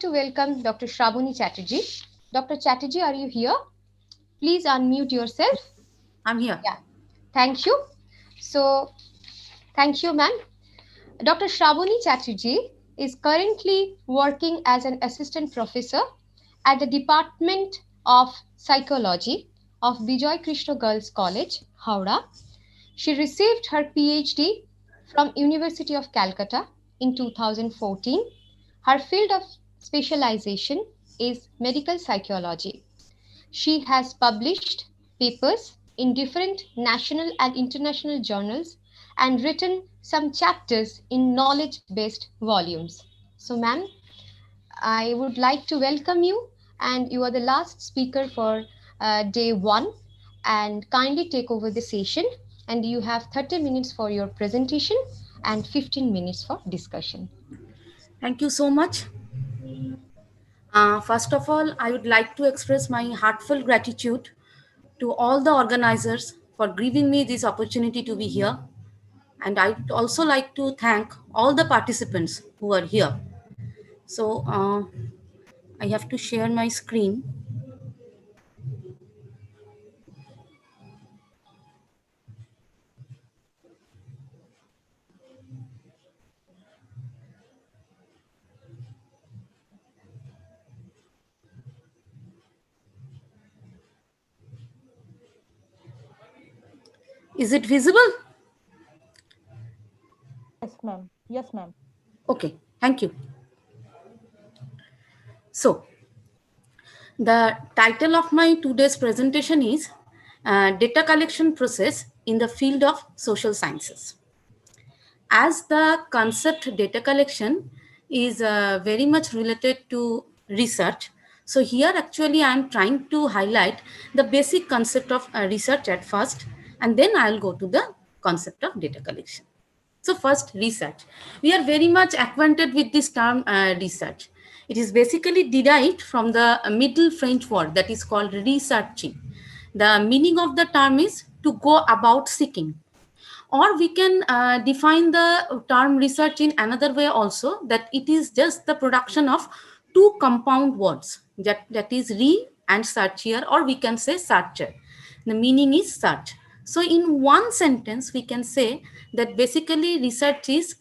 to welcome Dr. Sraboni Chatterjee. Dr. Chatterjee, are you here? Please unmute yourself. I'm here. Yeah, thank you. So, thank you, ma'am. Dr. Sraboni Chatterjee is currently working as an assistant professor at the Department of Psychology of Bijoy Krishna Girls College, Howrah. She received her PhD from University of Calcutta in 2014. Her field of specialization is medical psychology. She has published papers in different national and international journals and written some chapters in knowledge-based volumes. So, ma'am, I would like to welcome you, and you are the last speaker for day one. And kindly take over the session. And you have 30 minutes for your presentation and 15 minutes for discussion. Thank you so much. First of all, I would like to express my heartfelt gratitude to all the organizers for giving me this opportunity to be here. And I would also like to thank all the participants who are here. So I have to share my screen. Is it visible? Yes, ma'am. Yes, ma'am. Okay, thank you. So the title of my today's presentation is Data Collection Process in the Field of Social Sciences. As the concept data collection is very much related to research, so here actually I am trying to highlight the basic concept of research at first, and then I'll go to the concept of data collection. So first, research. We are very much acquainted with this term research. It is basically derived from the Middle French word that is called researching. The meaning of the term is to go about seeking. Or we can define the term research in another way also, that it is just the production of two compound words, that is re and searcher, or we can say searcher. The meaning is search. So in one sentence, we can say that basically research is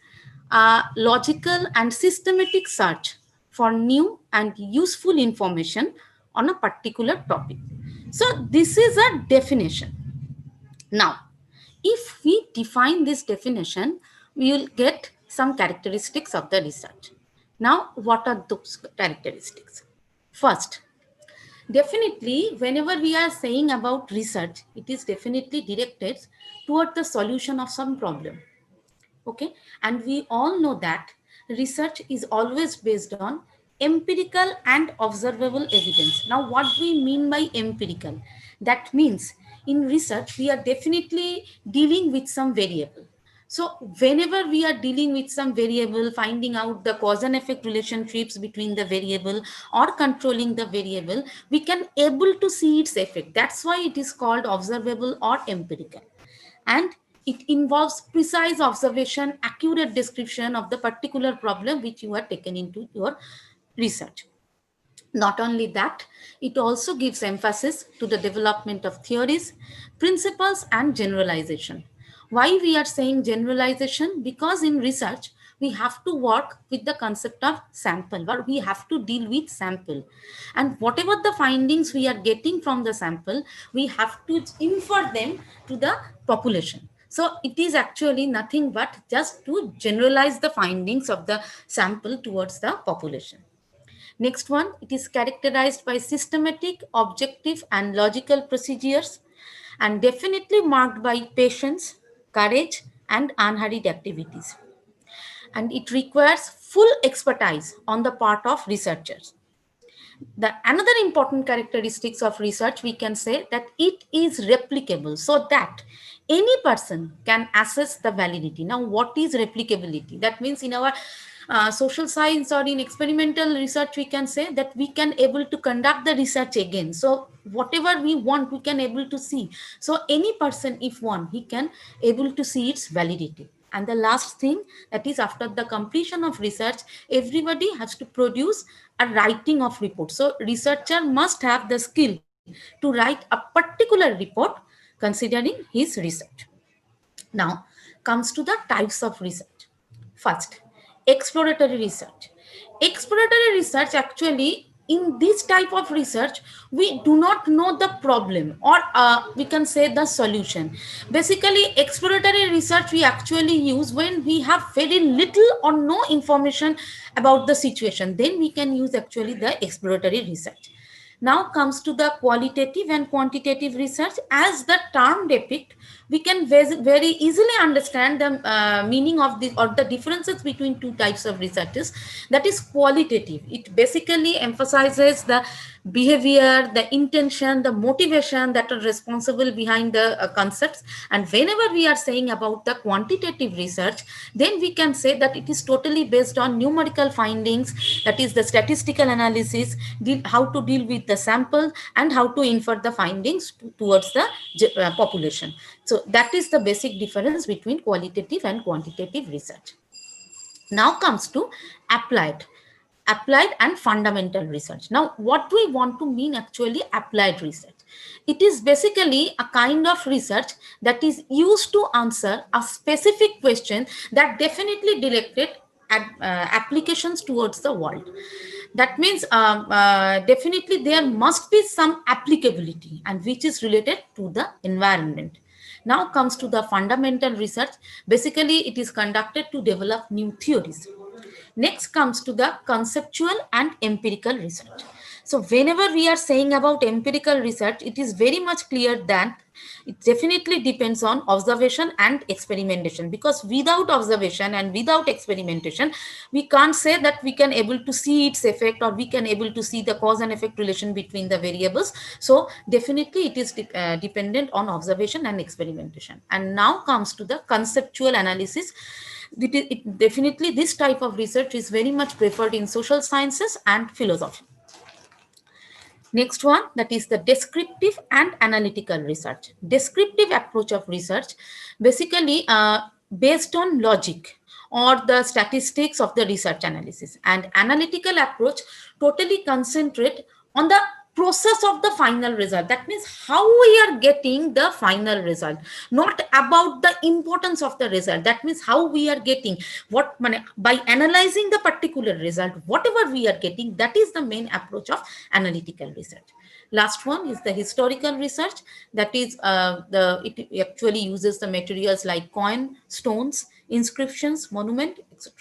a logical and systematic search for new and useful information on a particular topic. So this is a definition. Now, if we define this definition, we will get some characteristics of the research. Now, what are those characteristics? First, definitely, whenever we are saying about research, it is definitely directed toward the solution of some problem. Okay, and we all know that research is always based on empirical and observable evidence. Now, what do we mean by empirical? That means in research we are definitely dealing with some variable. So whenever we are dealing with some variable, finding out the cause and effect relationships between the variable or controlling the variable, we can able to see its effect. That's why it is called observable or empirical. And it involves precise observation, accurate description of the particular problem which you are taken into your research. Not only that, it also gives emphasis to the development of theories, principles, and generalization. Why we are saying generalization? Because in research, we have to work with the concept of sample, or we have to deal with sample. And whatever the findings we are getting from the sample, we have to infer them to the population. So it is actually nothing but just to generalize the findings of the sample towards the population. Next one, it is characterized by systematic, objective, and logical procedures, and definitely marked by patience, courage, and unhurried activities. And it requires full expertise on the part of researchers. The another important characteristics of research, we can say that it is replicable, so that any person can assess the validity. Now, what is replicability? That means in our social science or in experimental research, we can say that we can able to conduct the research again. So whatever we want, we can able to see. So any person, if one, he can able to see its validity. And the last thing, that is after the completion of research, everybody has to produce a writing of report. So researcher must have the skill to write a particular report considering his research. Now comes to the types of research. First, exploratory research. Exploratory research, actually, in this type of research, we do not know the problem, or we can say the solution. Basically, exploratory research we actually use when we have very little or no information about the situation. Then we can use actually the exploratory research. Now comes to the qualitative and quantitative research. As the term depict, we can very easily understand the meaning of the, or the differences between two types of researches. That is qualitative. It basically emphasizes the behavior, the intention, the motivation that are responsible behind the concepts. And whenever we are saying about the quantitative research, then we can say that it is totally based on numerical findings, that is the statistical analysis, how to deal with the sample, and how to infer the findings towards the population. So that is the basic difference between qualitative and quantitative research. Now comes to applied and fundamental research. Now what we want to mean actually applied research? It is basically a kind of research that is used to answer a specific question that definitely directed at applications towards the world. That means definitely there must be some applicability, and which is related to the environment. Now comes to the fundamental research. Basically it is conducted to develop new theories. Next comes to the conceptual and empirical research. So whenever we are saying about empirical research, it is very much clear that it definitely depends on observation and experimentation, because without observation and without experimentation, we can't say that we can able to see its effect, or we can able to see the cause and effect relation between the variables. So definitely it is dependent on observation and experimentation. And now comes to the conceptual analysis. Definitely this type of research is very much preferred in social sciences and philosophy. Next one, that is the descriptive and analytical research. Descriptive approach of research, basically based on logic or the statistics of the research analysis. And analytical approach totally concentrate on the process of the final result. That means how we are getting the final result, not about the importance of the result. That means how we are getting what, by analyzing the particular result, whatever we are getting, that is the main approach of analytical research. Last one is the historical research. That is it actually uses the materials like coin, stones, inscriptions, monument, etc.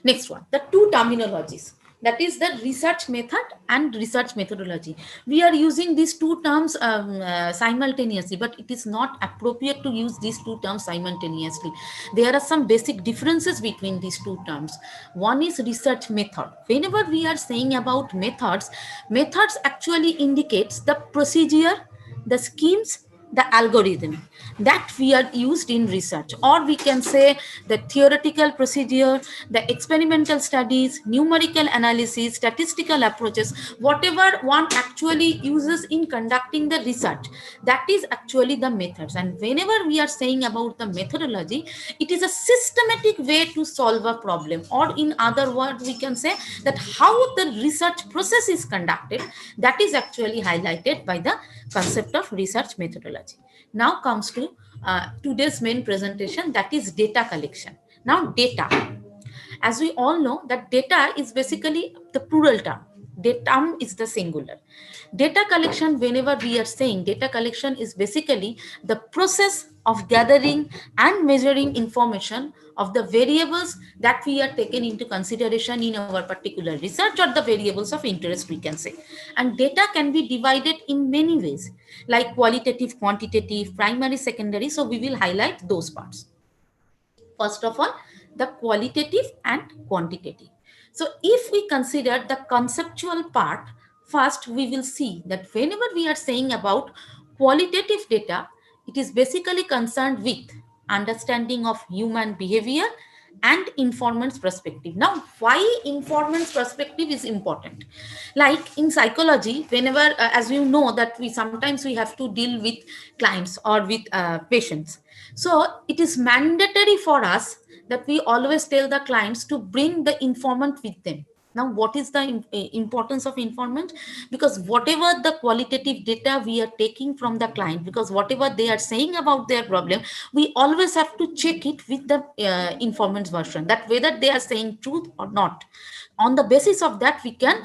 Next one, the two terminologies. That is the research method and research methodology. We are using these two terms simultaneously, but it is not appropriate to use these two terms simultaneously. There are some basic differences between these two terms. One is research method. Whenever we are saying about methods, methods actually indicates the procedure, the schemes, the algorithm that we are used in research, or we can say the theoretical procedure, the experimental studies, numerical analysis, statistical approaches, whatever one actually uses in conducting the research, that is actually the methods. And whenever we are saying about the methodology, it is a systematic way to solve a problem, or in other words we can say that how the research process is conducted, that is actually highlighted by the concept of research methodology. Now comes to today's main presentation, that is data collection. Now data, as we all know that data is basically the plural term, the term is the singular. Data collection, whenever we are saying data collection, is basically the process of gathering and measuring information of the variables that we are taken into consideration in our particular research, or the variables of interest we can say. And data can be divided in many ways, like qualitative, quantitative, primary, secondary. So we will highlight those parts. First of all, the qualitative and quantitative. So if we consider the conceptual part, first we will see that whenever we are saying about qualitative data, it is basically concerned with understanding of human behavior and informants perspective. Now, why informants perspective is important? Like in psychology, whenever as you know that we sometimes we have to deal with clients or with patients, so it is mandatory for us that we always tell the clients to bring the informant with them. Now, what is the importance of informant? Because whatever the qualitative data we are taking from the client, because whatever they are saying about their problem, we always have to check it with the informant's version, that whether they are saying truth or not. On the basis of that, we can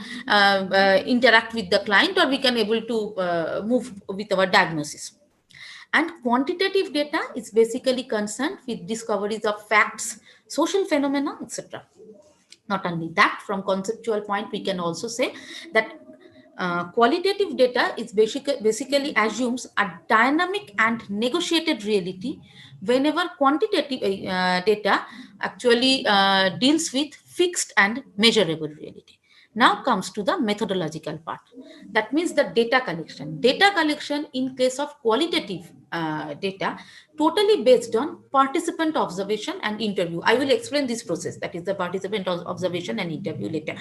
interact with the client, or we can able to move with our diagnosis. And quantitative data is basically concerned with discoveries of facts, social phenomena, etc. Not only that, from conceptual point, we can also say that qualitative data is basically assumes a dynamic and negotiated reality, whenever quantitative data actually deals with fixed and measurable reality. Now comes to the methodological part. That means the data collection. Data collection in case of qualitative data, totally based on participant observation and interview. I will explain this process, that is the participant observation and interview later.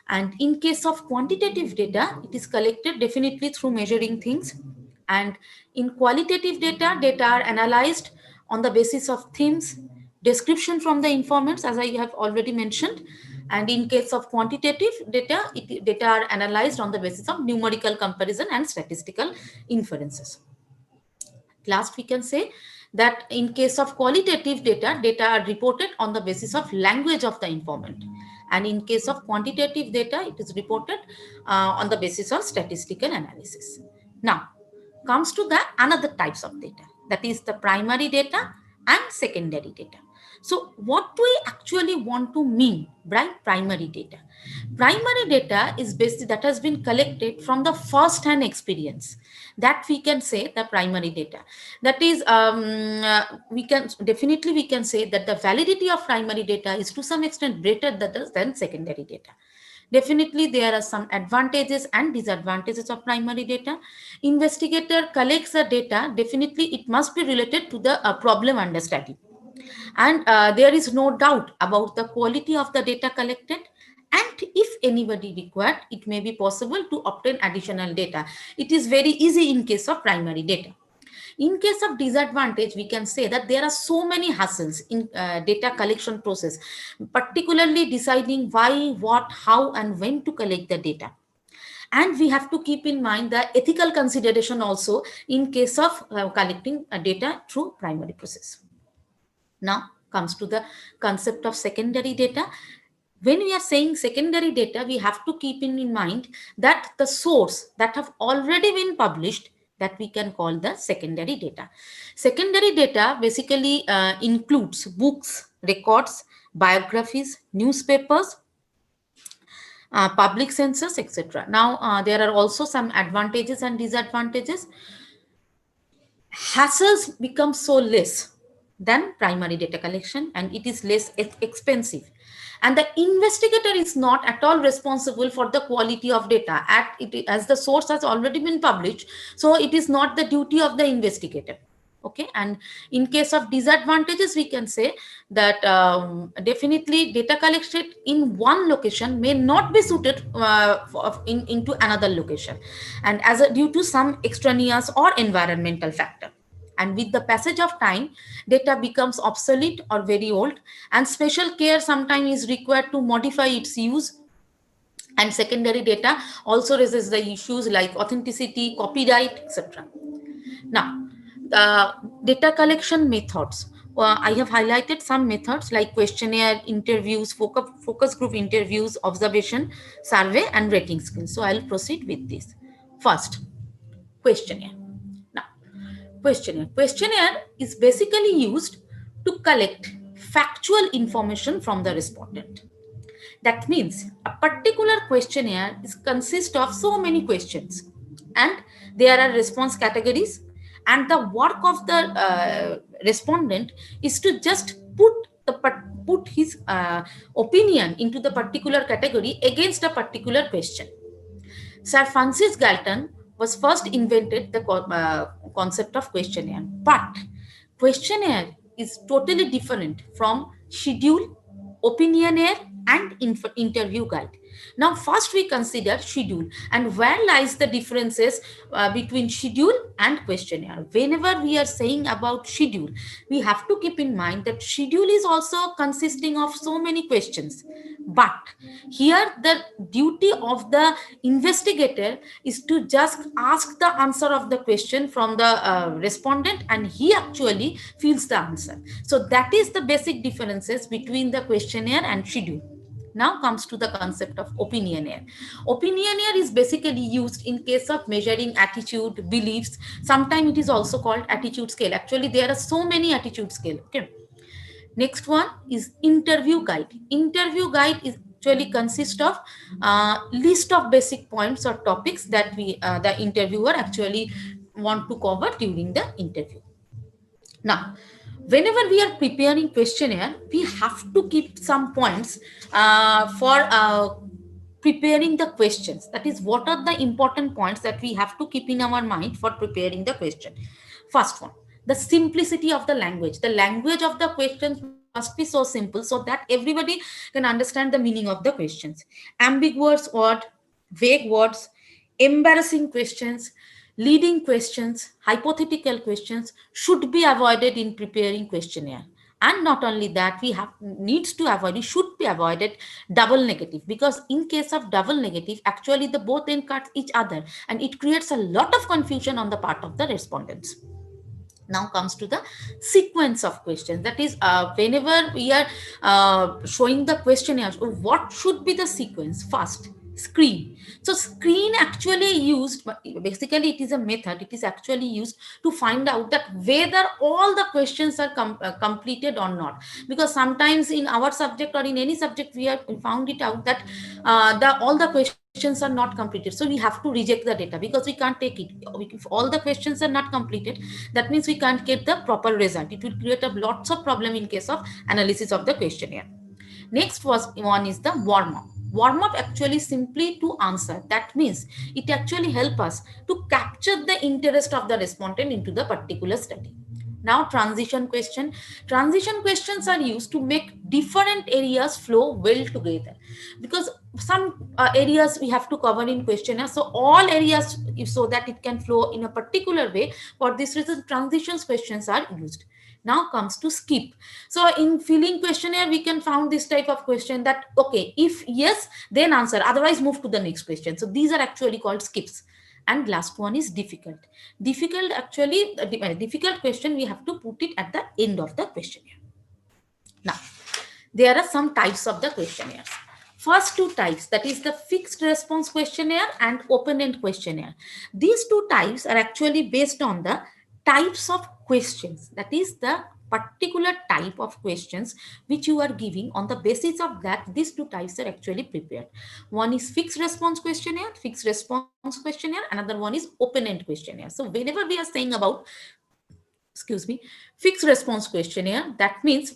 And in case of quantitative data, it is collected definitely through measuring things. And in qualitative data, data are analyzed on the basis of themes, description from the informants, as I have already mentioned. And in case of quantitative data, data are analyzed on the basis of numerical comparison and statistical inferences. Last, we can say that in case of qualitative data, data are reported on the basis of language of the informant. And in case of quantitative data, it is reported on the basis of statistical analysis. Now, comes to the another types of data, that is the primary data and secondary data. So what do we actually want to mean by primary data? Primary data is based that has been collected from the first hand experience, that we can say the primary data. That is we can say that the validity of primary data is to some extent greater than secondary data. Definitely, there are some advantages and disadvantages of primary data. Investigator collects the data. Definitely, it must be related to the problem understanding. And there is no doubt about the quality of the data collected. And if anybody required, it may be possible to obtain additional data. It is very easy in case of primary data. In case of disadvantage, we can say that there are so many hassles in data collection process, particularly deciding why, what, how, and when to collect the data. And we have to keep in mind the ethical consideration also in case of collecting data through primary process. Now comes to the concept of secondary data. When we are saying secondary data, we have to keep in mind that the source that have already been published, that we can call the secondary data. Secondary data basically includes books, records, biographies, newspapers, public census, etc. Now, there are also some advantages and disadvantages. Hassles become so less than primary data collection, and it is less expensive. And the investigator is not at all responsible for the quality of data as the source has already been published. So it is not the duty of the investigator. Okay. And in case of disadvantages, we can say that definitely data collected in one location may not be suited into another location, and due to some extraneous or environmental factor. And with the passage of time, data becomes obsolete or very old, and special care sometimes is required to modify its use. And secondary data also raises the issues like authenticity, copyright, etc. Now, the data collection methods. I have highlighted some methods like questionnaire, interviews, focus group interviews, observation, survey, and rating skills. So I'll proceed with this. First, questionnaire. Now, questionnaire is basically used to collect factual information from the respondent. That means a particular questionnaire consists of so many questions, and there are response categories, and the work of the respondent is to just put his opinion into the particular category against a particular question. Sir Francis Galton was first invented the concept of questionnaire, but questionnaire is totally different from schedule, opinionaire, and interview guide. Now, first we consider schedule, and where lies the differences between schedule and questionnaire. Whenever we are saying about schedule, we have to keep in mind that schedule is also consisting of so many questions. But here the duty of the investigator is to just ask the answer of the question from the respondent, and he actually feels the answer. So that is the basic differences between the questionnaire and schedule. Now comes to the concept of opinionaire. Opinionaire is basically used in case of measuring attitude, beliefs. Sometimes it is also called attitude scale. Actually, there are so many attitude scale. Okay. Next one is interview guide. Interview guide is actually consist of list of basic points or topics that the interviewer actually want to cover during the interview. Now, whenever we are preparing questionnaire, we have to keep some points for preparing the questions. That is, what are the important points that we have to keep in our mind for preparing the question. First one, the simplicity of the language. The language of the questions must be so simple so that everybody can understand the meaning of the questions. Ambiguous word, vague words, embarrassing questions, leading questions, hypothetical questions should be avoided in preparing questionnaire. And not only that, we have needs to avoid, it should be avoided double negative, because in case of double negative, actually the both end cut each other, and it creates a lot of confusion on the part of the respondents. Now comes to the sequence of questions. That is, whenever we are showing the questionnaires, what should be the sequence? First, screen. So screen actually used, basically it is a method, it is actually used to find out that whether all the questions are completed or not. Because sometimes in our subject or in any subject, we have found it out that all the questions are not completed, so we have to reject the data because we can't take it. If all the questions are not completed, that means we can't get the proper result. It will create a lots of problem in case of analysis of the questionnaire. Next was one is the warm up. Warm up actually simply to answer. That means it actually help us to capture the interest of the respondent into the particular study. Now transition question. Transition questions are used to make different areas flow well together, because some areas we have to cover in questionnaire, so all areas, so that it can flow in a particular way. For this reason, transitions questions are used. Now comes to skip. So in filling questionnaire, we can found this type of question that, okay, if yes, then answer, otherwise move to the next question. So these are actually called skips. And last one is difficult. Difficult, actually difficult question, we have to put it at the end of the questionnaire. Now, there are some types of the questionnaires. First two types, that is the fixed response questionnaire and open-end questionnaire. These two types are actually based on the types of questions. That is the particular type of questions which you are giving. On the basis of that, these two types are actually prepared. One is fixed response questionnaire, another one is open-end questionnaire. So whenever we are saying about, excuse me, fixed response questionnaire, that means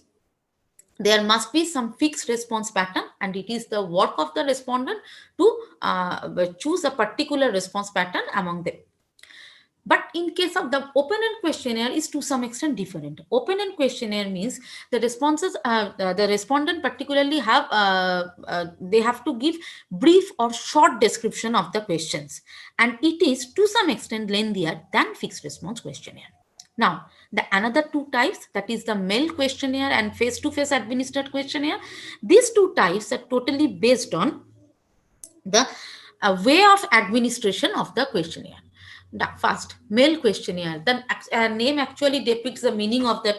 there must be some fixed response pattern, and it is the work of the respondent to choose a particular response pattern among them. But in case of the open-end questionnaire is to some extent different. Open-end questionnaire means the responses, the respondent particularly have, they have to give brief or short description of the questions, and it is to some extent lengthier than fixed response questionnaire. Now, the another two types, that is the mail questionnaire and face-to-face administered questionnaire. These two types are totally based on the way of administration of the questionnaire. The first, mail questionnaire. The name actually depicts the meaning of the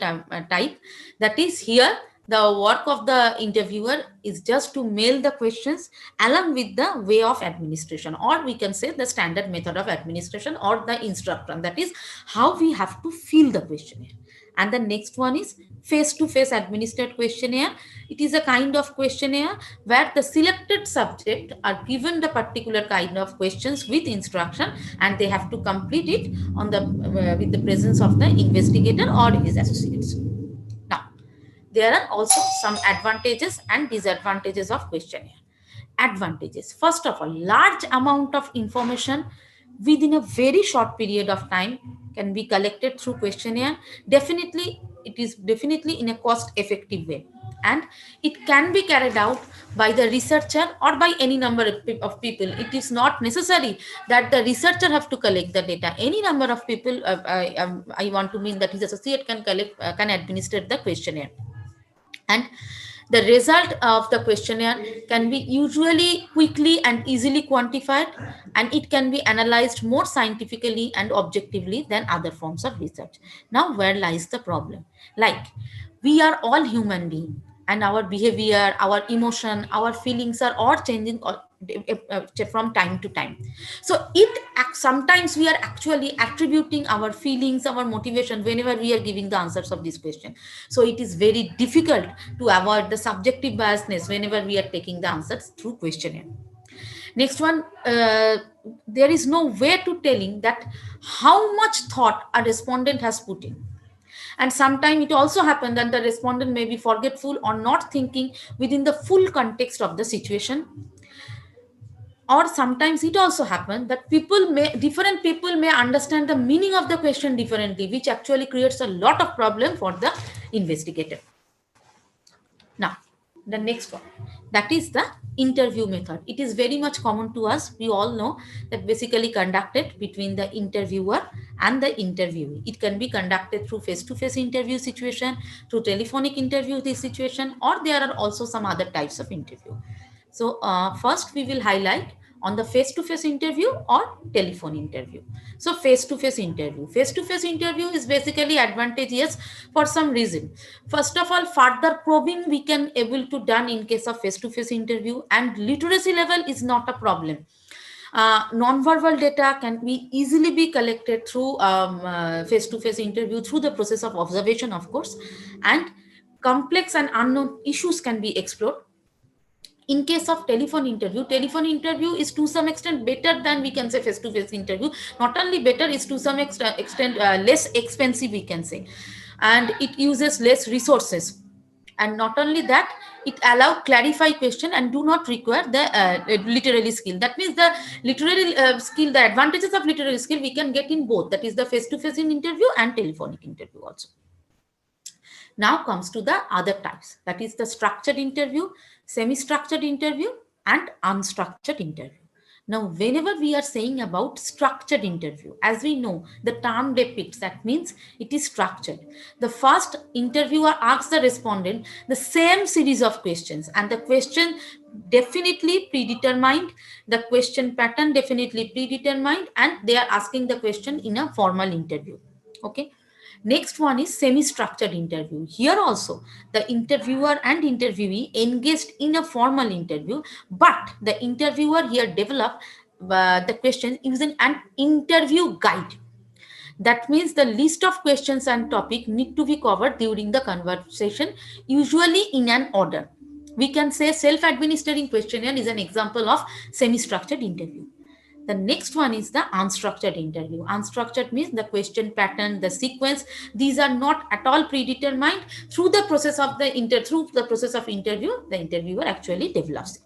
type. That is, here the work of the interviewer is just to mail the questions along with the way of administration, or we can say the standard method of administration or the instruction. That is how we have to fill the questionnaire. And the next one is face-to-face administered questionnaire. It is a kind of questionnaire where the selected subject are given the particular kind of questions with instruction, and they have to complete it on the with the presence of the investigator or his associates. Now, there are also some advantages and disadvantages of questionnaire. Advantages: first of all, large amount of information within a very short period of time can be collected through questionnaire. Definitely, it is definitely in a cost effective way. and it can be carried out by the researcher or by any number of people. It is not necessary that the researcher have to collect the data. Any number of people, I want to mean that his associate can collect, can administer the questionnaire, and the result of the questionnaire can be usually quickly and easily quantified, and it can be analyzed more scientifically and objectively than other forms of research. Now, where lies the problem? Like, we are all human beings, and our behavior, our emotion, our feelings are all changing from time to time. So sometimes we are actually attributing our feelings, our motivation whenever we are giving the answers of this question. So it is very difficult to avoid the subjective biasness whenever we are taking the answers through questionnaire. Next one, there is no way to telling that how much thought a respondent has put in. And sometimes it also happens that the respondent may be forgetful or not thinking within the full context of the situation. Or sometimes it also happens that different people may understand the meaning of the question differently, which actually creates a lot of problem for the investigator. Now, the next one, that is the interview method. It is very much common to us. We all know that basically conducted between the interviewer and the interviewee. It can be conducted through face-to-face interview situation, through telephonic interview this situation, or there are also some other types of interview. So first we will highlight on the face-to-face interview or telephone interview. So face-to-face interview. Face-to-face interview is basically advantageous for some reason. First of all, further probing we can able to done in case of face-to-face interview, and literacy level is not a problem. Non-verbal data can be easily be collected through face-to-face interview through the process of observation, of course, and complex and unknown issues can be explored. In case of telephone interview is to some extent better than we can say face-to-face interview. Not only better, is to some extent less expensive we can say, and it uses less resources. And not only that, it allow clarify question and do not require the literary skill. That means the literary skill, the advantages of literary skill we can get in both, that is the face-to-face interview and telephonic interview also. Now comes to the other types, that is the structured interview, semi-structured interview, and unstructured interview. Now, whenever we are saying about structured interview, as we know, the term depicts, that means it is structured. The first interviewer asks the respondent the same series of questions, and the question definitely predetermined, the question pattern definitely predetermined, and they are asking the question in a formal interview. Okay. Next one is semi-structured interview. Here also, the interviewer and interviewee engaged in a formal interview, but the interviewer here developed the question using an interview guide. That means the list of questions and topic need to be covered during the conversation, usually in an order. We can say self-administering questionnaire is an example of semi-structured interview. The next one is the unstructured interview. Unstructured means the question pattern, the sequence, these are not at all predetermined. Through the process of interview, the interviewer actually develops it.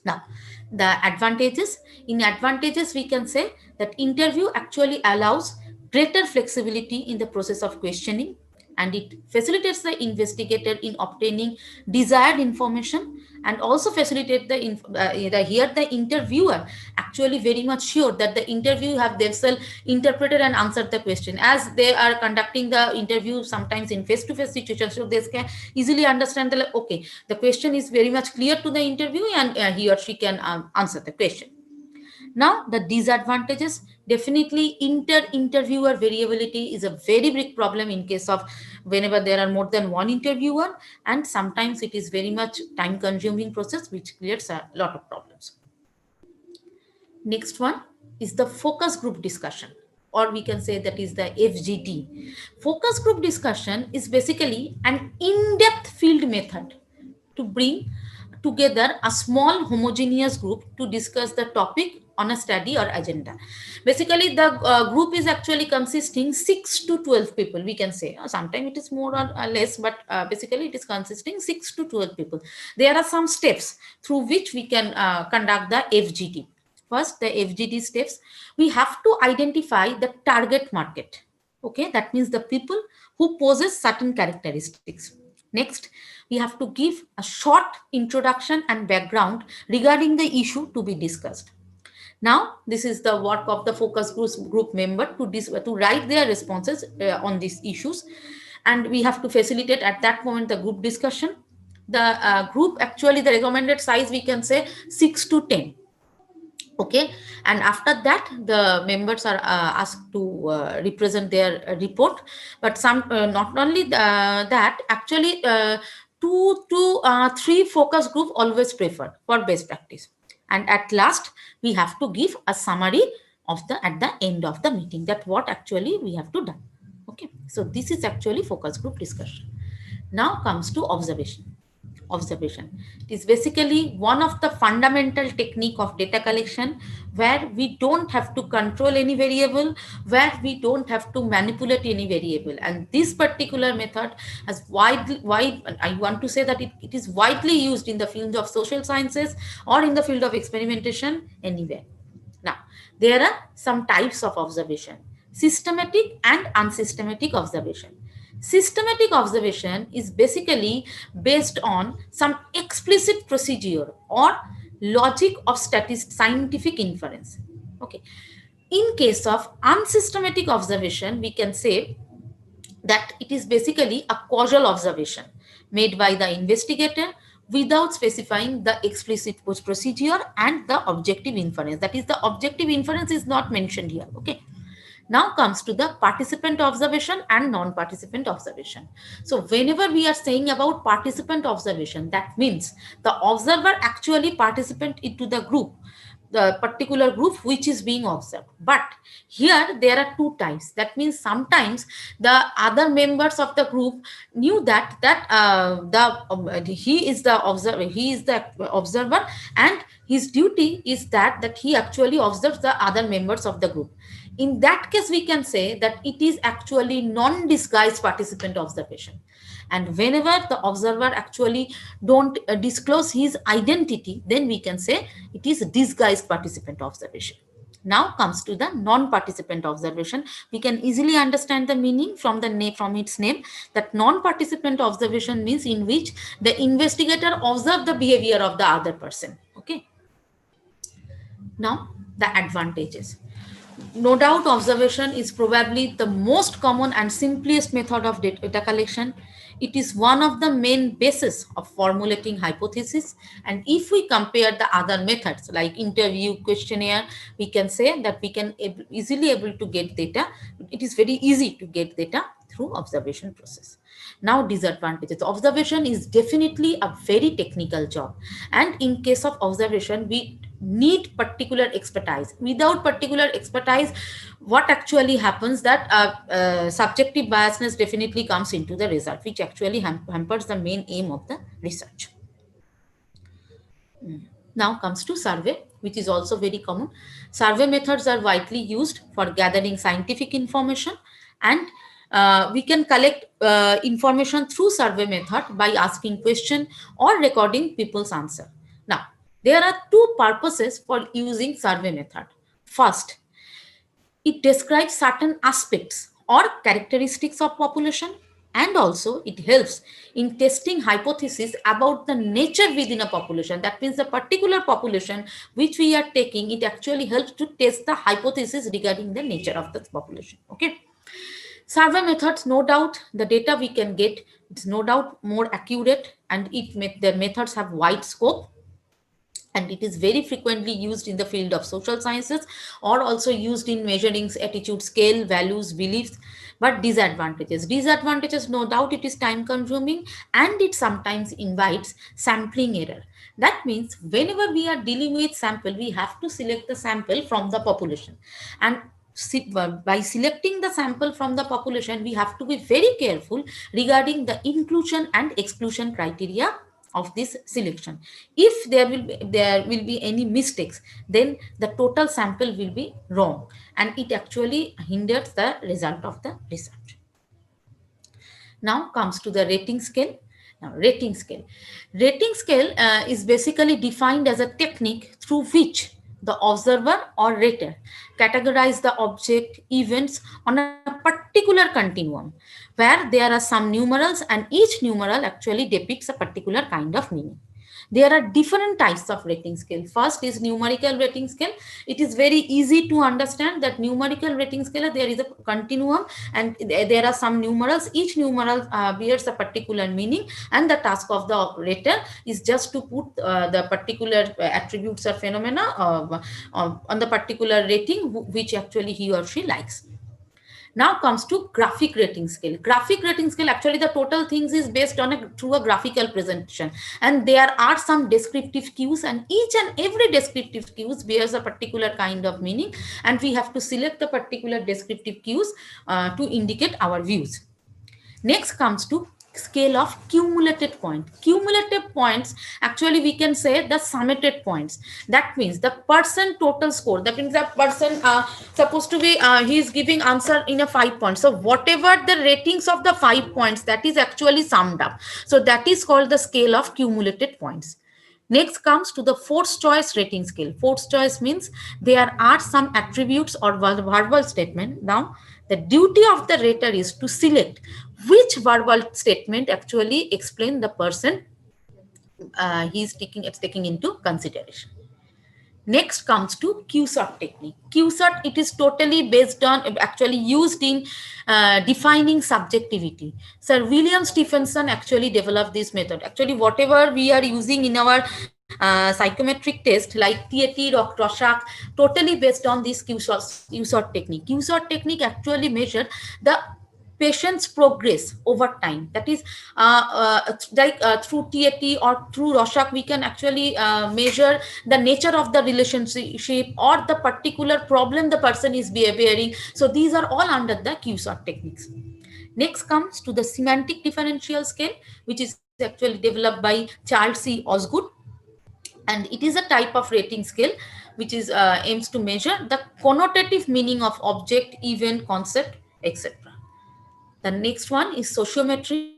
Now, the advantages. In advantages, we can say that interview actually allows greater flexibility in the process of questioning, and it facilitates the investigator in obtaining desired information, and also facilitate here the interviewer actually very much sure that the interview have themselves interpreted and answered the question, as they are conducting the interview sometimes in face-to-face situations, so they can easily understand that okay, the question is very much clear to the interviewee, and he or she can answer the question. Now, the disadvantages, definitely interviewer variability is a very big problem in case of whenever there are more than one interviewer, and sometimes it is very much time consuming process which creates a lot of problems. Next one is the focus group discussion, or we can say that is the FGD. Focus group discussion is basically an in-depth field method to bring together a small homogeneous group to discuss the topic on a study or agenda. Basically, the group is actually consisting 6 to 12 people, we can say. Sometimes it is more or less, but basically it is consisting 6 to 12 people. There are some steps through which we can conduct the FGD. First, the FGD steps, we have to identify the target market. Okay, that means the people who possess certain characteristics. Next, we have to give a short introduction and background regarding the issue to be discussed. Now, this is the work of the focus group member to write their responses on these issues. And we have to facilitate at that moment the group discussion. The group, actually, the recommended size, we can say 6 to 10. Okay, and after that the members are asked to represent their report. But some not only that, actually, 2 to 3 focus group always preferred for best practice. And at last we have to give a summary of the at the end of the meeting, that what actually we have to do. Okay, so this is actually focus group discussion. Now comes to observation. It is basically one of the fundamental technique of data collection, where we don't have to control any variable, where we don't have to manipulate any variable. And this particular method has I want to say that it is widely used in the field of social sciences or in the field of experimentation anywhere. Now, there are some types of observation: systematic and unsystematic observation. Systematic observation is basically based on some explicit procedure or logic of scientific inference. Okay. In case of unsystematic observation, we can say that it is basically a causal observation made by the investigator without specifying the explicit procedure and the objective inference. That is, the objective inference is not mentioned here. Okay. Now comes to the participant observation and non-participant observation. So whenever we are saying about participant observation, that means the observer actually participant into the group, the particular group which is being observed. But here there are two types. That means sometimes the other members of the group knew that he is the observer, and his duty is that he actually observes the other members of the group. In that case, we can say that it is actually non-disguised participant observation. And whenever the observer actually don't disclose his identity, then we can say it is disguised participant observation. Now comes to the non-participant observation. We can easily understand the meaning from the name, from its name, that non-participant observation means in which the investigator observe the behavior of the other person. Okay. Now the advantages. No doubt, observation is probably the most common and simplest method of data collection. It is one of the main bases of formulating hypothesis. And if we compare the other methods like interview, questionnaire, we can say that we can easily able to get data. It is very easy to get data through observation process. Now, disadvantages. Observation is definitely a very technical job. And in case of observation, we need particular expertise. Without particular expertise, what actually happens that subjective biasness definitely comes into the result, which actually hampers the main aim of the research. Now comes to survey, which is also very common. Survey methods are widely used for gathering scientific information, and we can collect information through survey method by asking question or recording people's answer. Now, there are two purposes for using survey method. First, it describes certain aspects or characteristics of population, and also it helps in testing hypotheses about the nature within a population. That means the particular population which we are taking, it actually helps to test the hypothesis regarding the nature of the population. Okay. Survey methods, no doubt, the data we can get, it's no doubt more accurate, and the methods have wide scope, and it is very frequently used in the field of social sciences, or also used in measuring attitude, scale, values, beliefs. But disadvantages, no doubt, it is time consuming, and it sometimes invites sampling error. That means whenever we are dealing with sample, we have to select the sample from the population, and by selecting the sample from the population, we have to be very careful regarding the inclusion and exclusion criteria of this selection. If there will be any mistakes, then the total sample will be wrong, and it actually hinders the result of the research. Now comes to the rating scale. Now, rating scale is basically defined as a technique through which the observer or rater categorize the object events on a particular continuum where there are some numerals and each numeral actually depicts a particular kind of meaning. There are different types of rating scale. First is numerical rating scale. It is very easy to understand that numerical rating scale, there is a continuum and there are some numerals. Each numeral bears a particular meaning, and the task of the rater is just to put the particular attributes or phenomena on the particular rating which actually he or she likes. Now comes to graphic rating scale. Graphic rating scale, actually the total things is based on through a graphical presentation, and there are some descriptive cues, and each and every descriptive cues bears a particular kind of meaning, and we have to select the particular descriptive cues to indicate our views. Next comes to scale of cumulative point. Cumulative points, actually we can say the summated points. That means the person total score. That means the person supposed to be, he is giving answer in a 5 points. So whatever the ratings of the 5 points, that is actually summed up. So that is called the scale of cumulative points. Next comes to the forced choice rating scale. Forced choice means there are some attributes or verbal statement. Now, the duty of the rater is to select which verbal statement actually explain the person he is taking into consideration. Next comes to Q-sort technique. Q-sort, it is totally based on, actually used in defining subjectivity. Sir William Stephenson actually developed this method. Actually, whatever we are using in our psychometric test like TAT, Rorschach, totally based on this Q-sort technique. Q-sort technique actually measure the patient's progress over time. That is through TAT or through Rorschach, we can actually measure the nature of the relationship or the particular problem the person is bearing. So these are all under the Q-sort techniques. Next comes to the semantic differential scale, which is actually developed by Charles C. Osgood, and it is a type of rating scale which is aims to measure the connotative meaning of object, event, concept, etc. The next one is sociometry.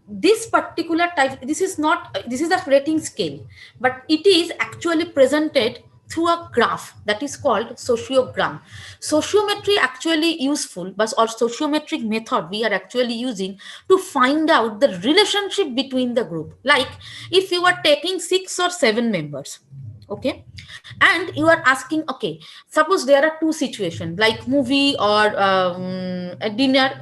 This particular type, this is a rating scale, but it is actually presented through a graph that is called sociogram. Sociometry actually useful, but or sociometric method we are actually using to find out the relationship between the group. Like if you are taking 6 or 7 members, okay, and you are asking, okay, suppose there are two situations like movie or a dinner,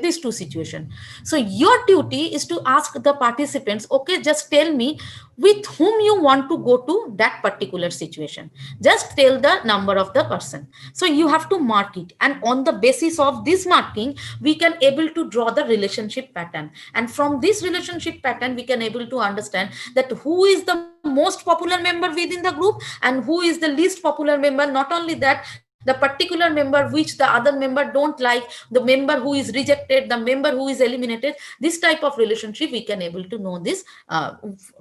these two situations. So your duty is to ask the participants, okay, just tell me with whom you want to go to that particular situation. Just tell the number of the person. So you have to mark it, and on the basis of this marking we can able to draw the relationship pattern, and from this relationship pattern we can able to understand that who is the most popular member within the group and who is the least popular member. Not only that, the particular member which the other member don't like, the member who is rejected, the member who is eliminated, this type of relationship we can able to know this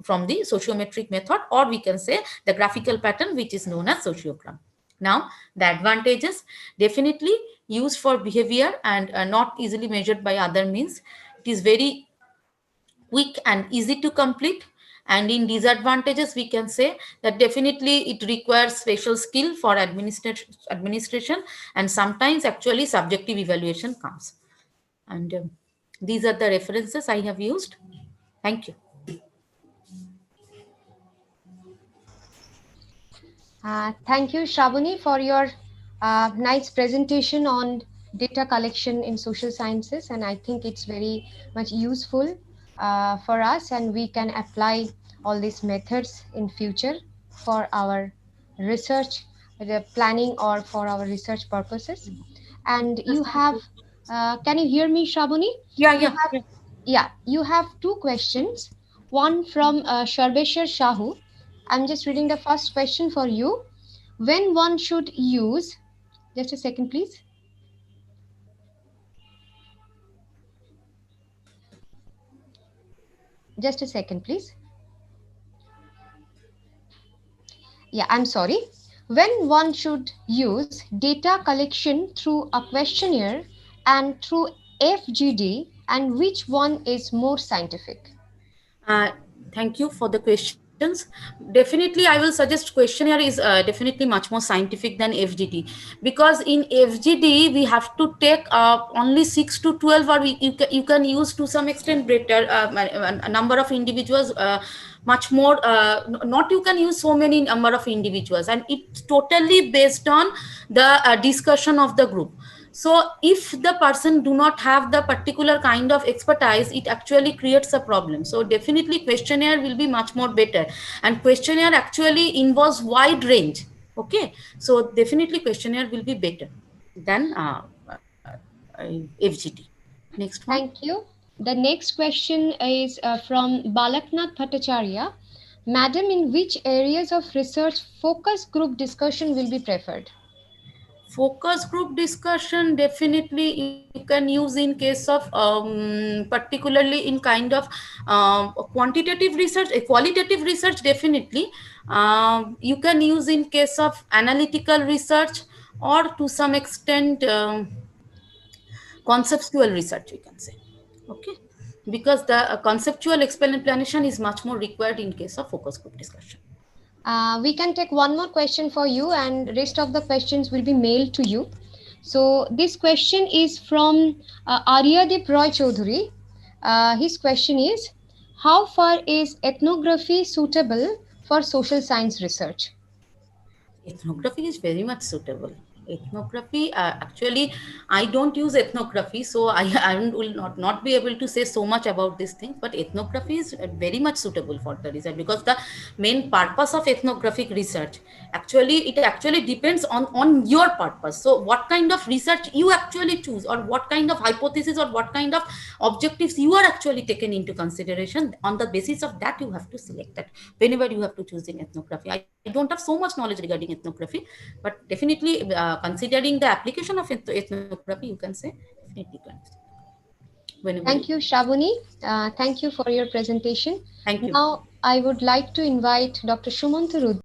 from the sociometric method, or we can say the graphical pattern which is known as sociogram. Now the advantages, definitely used for behavior and not easily measured by other means. It is very quick and easy to complete. And in disadvantages, we can say that definitely it requires special skill for administration, and sometimes actually subjective evaluation comes. And these are the references I have used. Thank you. Thank you, Shraboni, for your nice presentation on data collection in social sciences. And I think it's very much useful for us, and we can apply all these methods in future for our research, the planning, or for our research purposes. And you have, can you hear me, Shraboni? Yeah, You yeah, have, yeah. yeah, you have two questions. One from Sharbeshwar Shahu. I'm just reading the first question for you. When one should use, just a second, please. Just a second, please. Yeah, I'm sorry. When one should use data collection through a questionnaire and through FGD, and which one is more scientific? Uh, Thank you for the question. Definitely I will suggest questionnaire is definitely much more scientific than FGD, because in FGD we have to take only 6 to 12, or you can use to some extent better a number of individuals, much more not you can use so many number of individuals, and it's totally based on the discussion of the group. So if the person do not have the particular kind of expertise, it actually creates a problem. So definitely questionnaire will be much more better, and questionnaire actually involves wide range. Okay, so definitely questionnaire will be better than FGT. Next one. Thank you. The next question is from Balaknath Bhattacharya. Madam, in which areas of research focus group discussion will be preferred? Focus group discussion, definitely you can use in case of particularly in kind of quantitative research, qualitative research. Definitely you can use in case of analytical research, or to some extent conceptual research, you can say. Okay, because the conceptual explanation is much more required in case of focus group discussion. We can take one more question for you, and rest of the questions will be mailed to you. So this question is from Aryadeep Roy Chaudhary. His question is, how far is ethnography suitable for social science research? Ethnography is very much suitable. Ethnography, actually, I don't use ethnography, so will not be able to say so much about this thing. But ethnography is very much suitable for the research, because the main purpose of ethnographic research, actually, it actually depends on your purpose. So, what kind of research you actually choose, or what kind of hypothesis, or what kind of objectives you are actually taken into consideration, on the basis of that you have to select that whenever you have to choose in ethnography. I don't have so much knowledge regarding ethnography, but definitely considering the application of ethnography, you can say definitely you can whenever you. Thank you, Shabuni. Thank you for your presentation. Thank you. Now, I would like to invite Dr. Shumanta Rudra